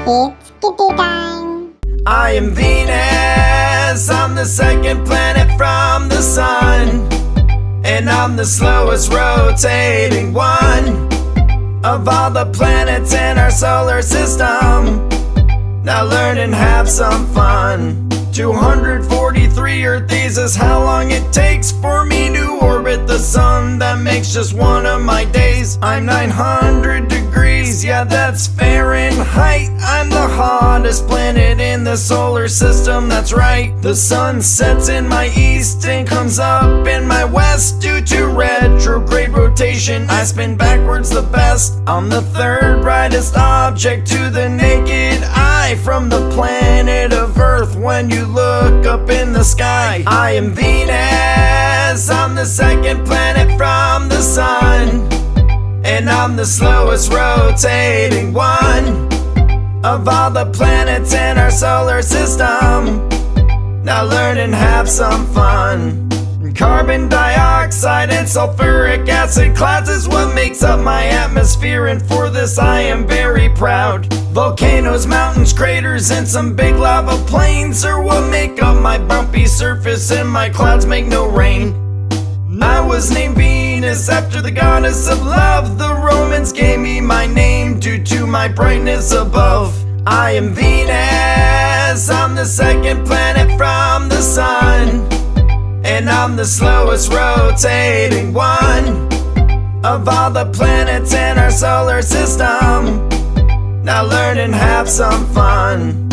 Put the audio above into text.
It's Kiddy time! I am Venus, I'm the second planet from the sun, and I'm the slowest rotating one of all the planets in our solar system. Now learn and have some fun. 243 Earthies is how long it takes for me to orbit the sun. That makes just one of my days. I'm 900 degrees, yeah, that's Fahrenheit. I'm the hottest planet in the solar system, that's right. The sun sets in my east and comes up in my west. Due to retrograde rotation, I spin backwards the best. I'm the third brightest object to the naked eye from the planet of Earth. When you look up in the sky, I am Venus, I'm the second planet from the sun, and I'm the slowest rotating one of all the planets in our solar system. Now learn and have some fun. Carbon dioxide and sulfuric acid clouds is what makes up my atmosphere, and for this I am very proud. Volcanoes, mountains, craters, and some big lava plains are what make up my bumpy surface, and my clouds make no rain. I was named Venus after the goddess of love. The Romans gave me my name due to my brightness above. I am Venus, I'm the second planet from the sun, and I'm the slowest rotating one of all the planets in our solar system. Now learn and have some fun.